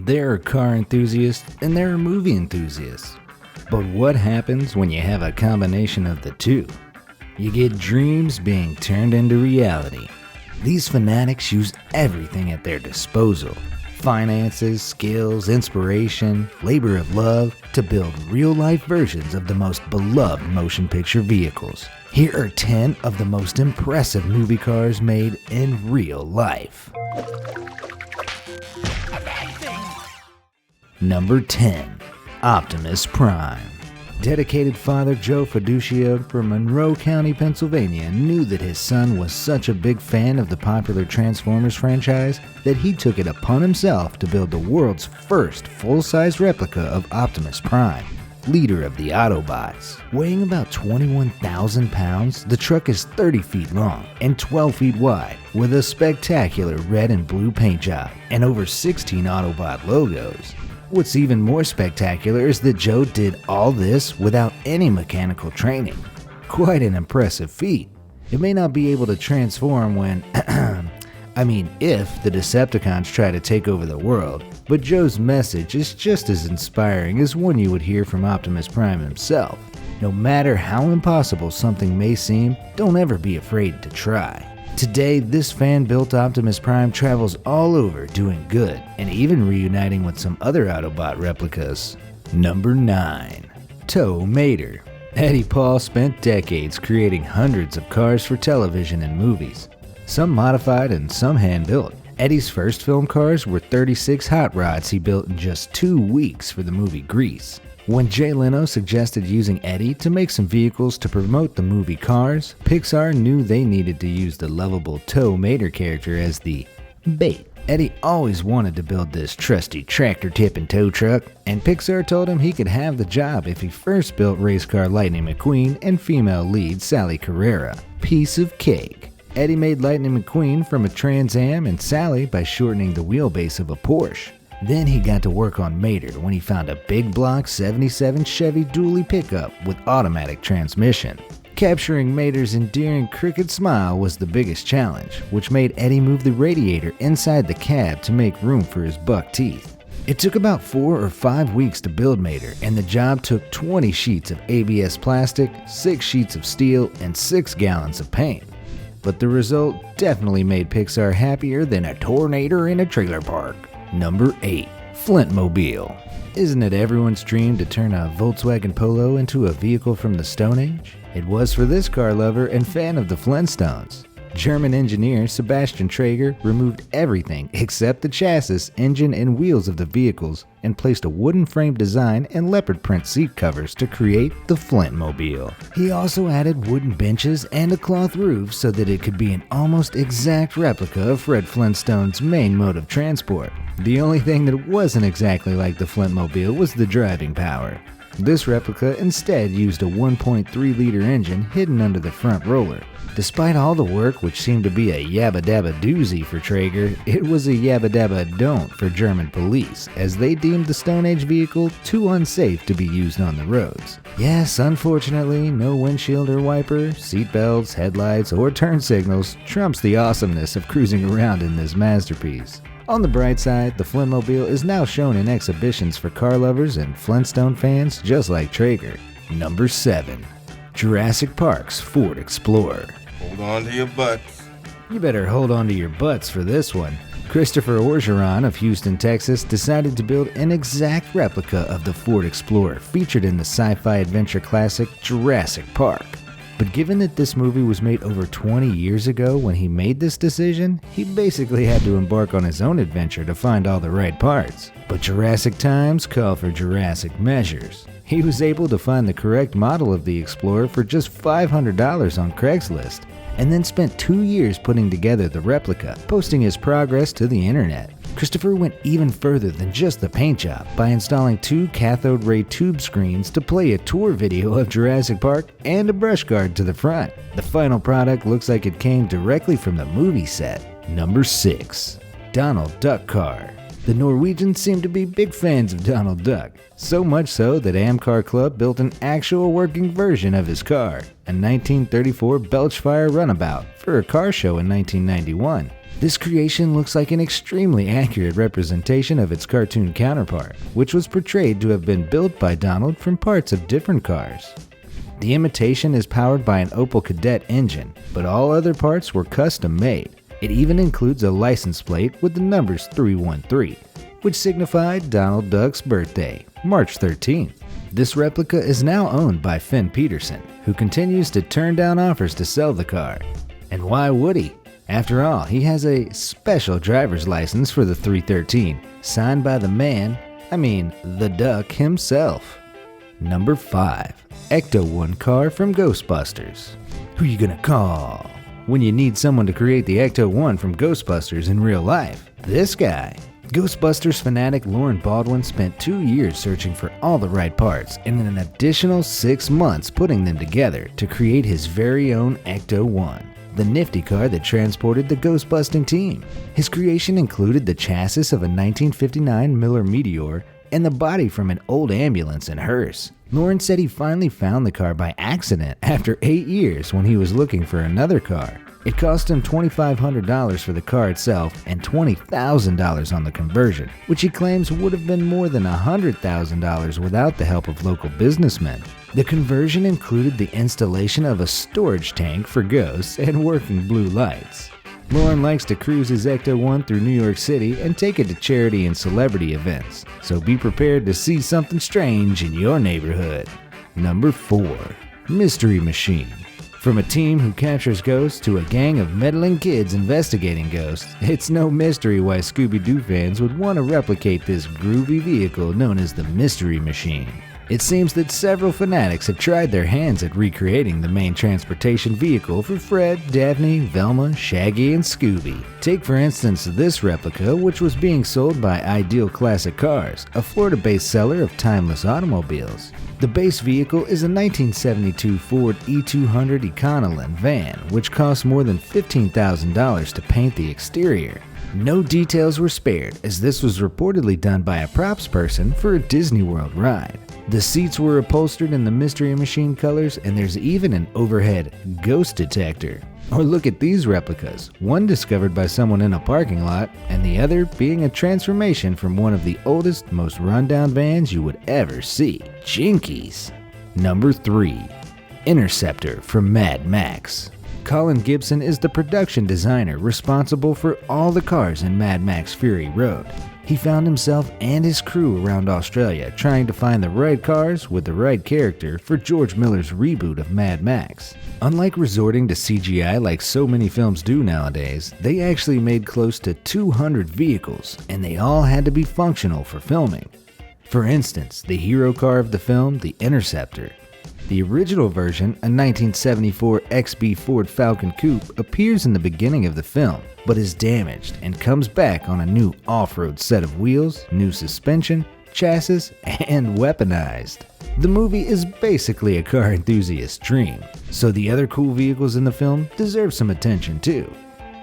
There are car enthusiasts and there are movie enthusiasts. But what happens when you have a combination of the two? You get dreams being turned into reality. These fanatics use everything at their disposal. Finances, skills, inspiration, labor of love to build real-life versions of the most beloved motion picture vehicles. Here are 10 of the most impressive movie cars made in real life. Number 10. Optimus Prime. Dedicated father Joe Fiducia from Monroe County, Pennsylvania knew that his son was such a big fan of the popular Transformers franchise that he took it upon himself to build the world's first full-size replica of Optimus Prime, leader of the Autobots. Weighing about 21,000 pounds, the truck is 30 feet long and 12 feet wide, with a spectacular red and blue paint job and over 16 Autobot logos. What's even more spectacular is that Joe did all this without any mechanical training. Quite an impressive feat. It may not be able to transform when, if the Decepticons try to take over the world, but Joe's message is just as inspiring as one you would hear from Optimus Prime himself. No matter how impossible something may seem, don't ever be afraid to try. Today, this fan-built Optimus Prime travels all over doing good and even reuniting with some other Autobot replicas. Number 9. Tow Mater. Eddie Paul spent decades creating hundreds of cars for television and movies, some modified and some hand-built. Eddie's first film cars were 36 hot rods he built in just 2 weeks for the movie Grease. When Jay Leno suggested using Eddie to make some vehicles to promote the movie Cars, Pixar knew they needed to use the lovable Tow Mater character as the bait. Eddie always wanted to build this trusty tractor-tipping tow truck, and Pixar told him he could have the job if he first built race car Lightning McQueen and female lead Sally Carrera. Piece of cake. Eddie made Lightning McQueen from a Trans Am and Sally by shortening the wheelbase of a Porsche. Then he got to work on Mater when he found a big block 77 Chevy dually pickup with automatic transmission. Capturing Mater's endearing crooked smile was the biggest challenge, which made Eddie move the radiator inside the cab to make room for his buck teeth. It took about 4 or 5 weeks to build Mater, and the job took 20 sheets of ABS plastic, 6 sheets of steel, and 6 gallons of paint. But the result definitely made Pixar happier than a tornado in a trailer park. Number 8. Flintmobile. Isn't it everyone's dream to turn a Volkswagen Polo into a vehicle from the Stone Age? It was for this car lover and fan of the Flintstones. German engineer Sebastian Traeger removed everything except the chassis, engine, and wheels of the vehicles and placed a wooden frame design and leopard print seat covers to create the Flintmobile. He also added wooden benches and a cloth roof so that it could be an almost exact replica of Fred Flintstone's main mode of transport. The only thing that wasn't exactly like the Flintmobile was the driving power. This replica instead used a 1.3-liter engine hidden under the front roller. Despite all the work, which seemed to be a yabba-dabba doozy for Traeger, it was a yabba-dabba don't for German police, as they deemed the Stone Age vehicle too unsafe to be used on the roads. Yes, unfortunately, no windshield or wiper, seatbelts, headlights, or turn signals trumps the awesomeness of cruising around in this masterpiece. On the bright side, the Flintmobile is now shown in exhibitions for car lovers and Flintstone fans just like Traeger. Number 7. Jurassic Park's Ford Explorer. Hold on to your butts. You better hold on to your butts for this one. Christopher Orgeron of Houston, Texas decided to build an exact replica of the Ford Explorer featured in the sci-fi adventure classic Jurassic Park. But given that this movie was made over 20 years ago when he made this decision, he basically had to embark on his own adventure to find all the right parts. But Jurassic times call for Jurassic measures. He was able to find the correct model of the Explorer for just $500 on Craigslist, and then spent 2 years putting together the replica, posting his progress to the internet. Christopher went even further than just the paint job by installing 2 cathode ray tube screens to play a tour video of Jurassic Park and a brush guard to the front. The final product looks like it came directly from the movie set. Number 6. Donald Duck Car. The Norwegians seem to be big fans of Donald Duck, so much so that Amcar Club built an actual working version of his car, a 1934 Belchfire runabout, for a car show in 1991. This creation looks like an extremely accurate representation of its cartoon counterpart, which was portrayed to have been built by Donald from parts of different cars. The imitation is powered by an Opel Kadett engine, but all other parts were custom made. It even includes a license plate with the numbers 313, which signified Donald Duck's birthday, March 13th. This replica is now owned by Finn Peterson, who continues to turn down offers to sell the car. And why would he? After all, he has a special driver's license for the 313, signed by the the Duck himself. Number 5. Ecto-1 car from Ghostbusters. Who you gonna call when you need someone to create the Ecto-1 from Ghostbusters in real life? This guy. Ghostbusters fanatic Lauren Baldwin spent 2 years searching for all the right parts and an additional 6 months putting them together to create his very own Ecto-1, the nifty car that transported the Ghostbusting team. His creation included the chassis of a 1959 Miller Meteor and the body from an old ambulance and hearse. Lauren said he finally found the car by accident after 8 years when he was looking for another car. It cost him $2,500 for the car itself and $20,000 on the conversion, which he claims would have been more than $100,000 without the help of local businessmen. The conversion included the installation of a storage tank for ghosts and working blue lights. Lauren likes to cruise his Ecto-1 through New York City and take it to charity and celebrity events, so be prepared to see something strange in your neighborhood. Number 4. Mystery Machine. From a team who captures ghosts to a gang of meddling kids investigating ghosts, it's no mystery why Scooby-Doo fans would want to replicate this groovy vehicle known as the Mystery Machine. It seems that several fanatics have tried their hands at recreating the main transportation vehicle for Fred, Daphne, Velma, Shaggy, and Scooby. Take for instance this replica, which was being sold by Ideal Classic Cars, a Florida-based seller of timeless automobiles. The base vehicle is a 1972 Ford E200 Econoline van, which cost more than $15,000 to paint the exterior. No details were spared, as this was reportedly done by a props person for a Disney World ride. The seats were upholstered in the Mystery Machine colors, and there's even an overhead ghost detector. Or look at these replicas, one discovered by someone in a parking lot, and the other being a transformation from one of the oldest, most rundown vans you would ever see. Jinkies! Number 3. Interceptor from Mad Max. Colin Gibson is the production designer responsible for all the cars in Mad Max Fury Road. He found himself and his crew around Australia trying to find the right cars with the right character for George Miller's reboot of Mad Max. Unlike resorting to CGI like so many films do nowadays, they actually made close to 200 vehicles, and they all had to be functional for filming. For instance, the hero car of the film, the Interceptor. The original version, a 1974 XB Ford Falcon Coupe, appears in the beginning of the film, but is damaged and comes back on a new off-road set of wheels, new suspension, chassis, and weaponized. The movie is basically a car enthusiast's dream, so the other cool vehicles in the film deserve some attention too.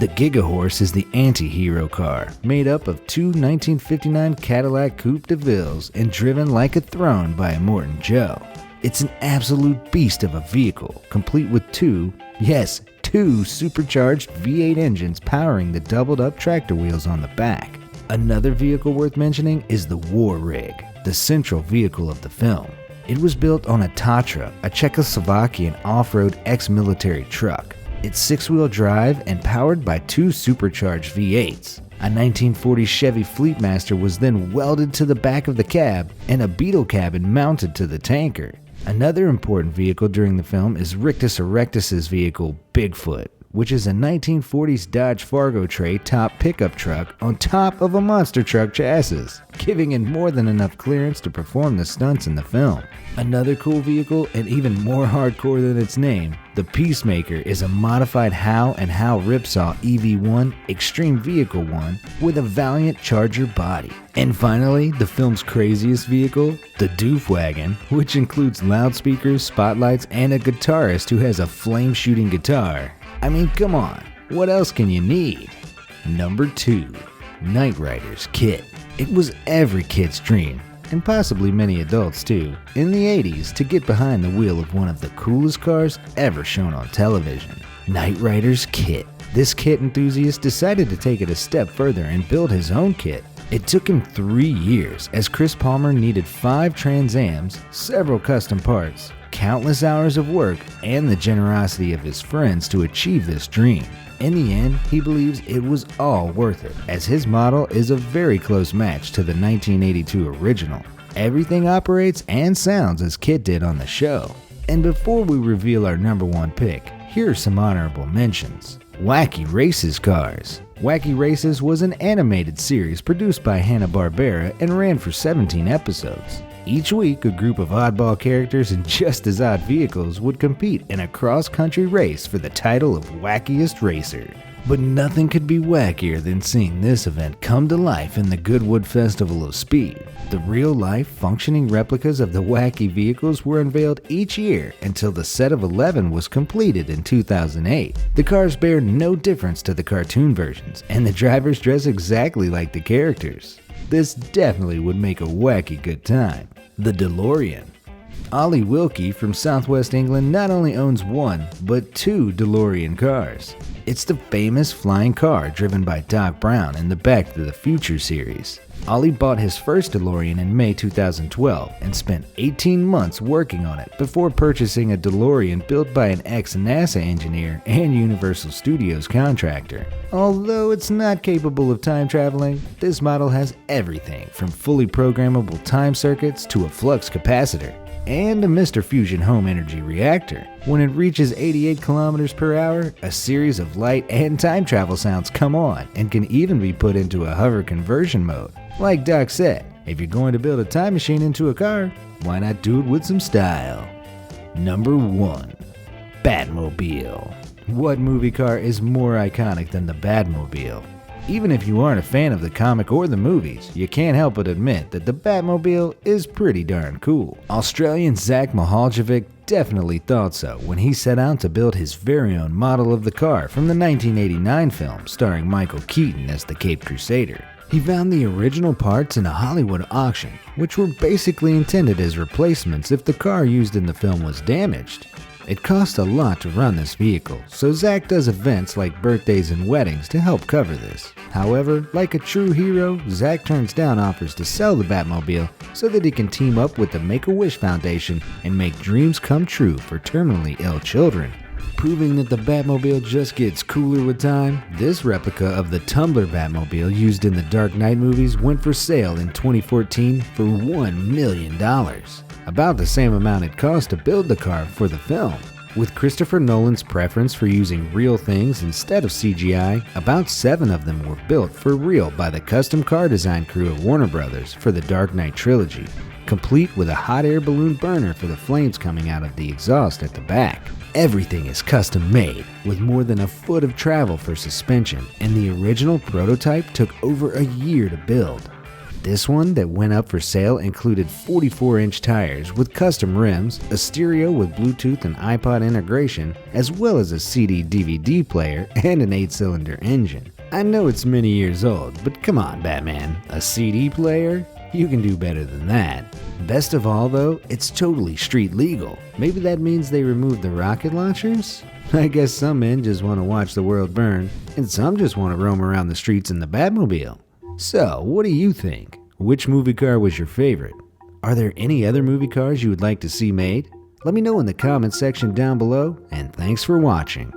The Gigahorse is the anti-hero car, made up of two 1959 Cadillac Coupe de Villes and driven like a throne by Immortan Joe. It's an absolute beast of a vehicle, complete with two supercharged V8 engines powering the doubled-up tractor wheels on the back. Another vehicle worth mentioning is the War Rig, the central vehicle of the film. It was built on a Tatra, a Czechoslovakian off-road ex-military truck. It's six-wheel drive and powered by two supercharged V8s. A 1940 Chevy Fleetmaster was then welded to the back of the cab and a Beetle cabin mounted to the tanker. Another important vehicle during the film is Rictus Erectus's vehicle, Bigfoot, which is a 1940s Dodge Fargo tray top pickup truck on top of a monster truck chassis, giving it more than enough clearance to perform the stunts in the film. Another cool vehicle, and even more hardcore than its name, the Peacemaker is a modified Howe and Howe Ripsaw EV1 Extreme Vehicle 1 with a Valiant Charger body. And finally, the film's craziest vehicle, the Doof Wagon, which includes loudspeakers, spotlights, and a guitarist who has a flame-shooting guitar. I mean, come on, what else can you need? Number 2. Knight Rider's Kit. It was every kid's dream, and possibly many adults too, in the 80s to get behind the wheel of one of the coolest cars ever shown on television. Knight Rider's Kit. This kit enthusiast decided to take it a step further and build his own kit. It took him 3 years, as Chris Palmer needed 5 Trans Ams, several custom parts, countless hours of work, and the generosity of his friends to achieve this dream. In the end, he believes it was all worth it, as his model is a very close match to the 1982 original. Everything operates and sounds as Kit did on the show. And before we reveal our number 1 pick, here are some honorable mentions. Wacky Races Cars. Wacky Races was an animated series produced by Hanna-Barbera and ran for 17 episodes. Each week, a group of oddball characters in just as odd vehicles would compete in a cross-country race for the title of Wackiest Racer. But nothing could be wackier than seeing this event come to life in the Goodwood Festival of Speed. The real-life, functioning replicas of the wacky vehicles were unveiled each year until the set of 11 was completed in 2008. The cars bear no difference to the cartoon versions, and the drivers dress exactly like the characters. This definitely would make a wacky good time. The DeLorean. Ollie Wilkie from Southwest England not only owns 1, but 2 DeLorean cars. It's the famous flying car driven by Doc Brown in the Back to the Future series. Ollie bought his first DeLorean in May 2012 and spent 18 months working on it before purchasing a DeLorean built by an ex-NASA engineer and Universal Studios contractor. Although it's not capable of time traveling, this model has everything from fully programmable time circuits to a flux capacitor, and a Mr. Fusion home energy reactor. When it reaches 88 kilometers per hour, a series of light and time travel sounds come on and can even be put into a hover conversion mode. Like Doc said, if you're going to build a time machine into a car, why not do it with some style? Number 1. Batmobile. What movie car is more iconic than the Batmobile? Even if you aren't a fan of the comic or the movies, you can't help but admit that the Batmobile is pretty darn cool. Australian Zach Mihaljevic definitely thought so when he set out to build his very own model of the car from the 1989 film starring Michael Keaton as the Caped Crusader. He found the original parts in a Hollywood auction, which were basically intended as replacements if the car used in the film was damaged. It cost a lot to run this vehicle, so Zach does events like birthdays and weddings to help cover this. However, like a true hero, Zach turns down offers to sell the Batmobile so that he can team up with the Make-A-Wish Foundation and make dreams come true for terminally ill children. Proving that the Batmobile just gets cooler with time, this replica of the Tumbler Batmobile used in the Dark Knight movies went for sale in 2014 for $1 million. About the same amount it cost to build the car for the film. With Christopher Nolan's preference for using real things instead of CGI, about 7 of them were built for real by the custom car design crew of Warner Brothers for the Dark Knight trilogy, complete with a hot air balloon burner for the flames coming out of the exhaust at the back. Everything is custom made, with more than a foot of travel for suspension, and the original prototype took over a year to build. This one that went up for sale included 44-inch tires with custom rims, a stereo with Bluetooth and iPod integration, as well as a CD-DVD player and an 8-cylinder engine. I know it's many years old, but come on, Batman, a CD player? You can do better than that. Best of all though, it's totally street legal. Maybe that means they removed the rocket launchers? I guess some men just want to watch the world burn, and some just want to roam around the streets in the Batmobile. So, what do you think? Which movie car was your favorite? Are there any other movie cars you would like to see made? Let me know in the comments section down below, and thanks for watching.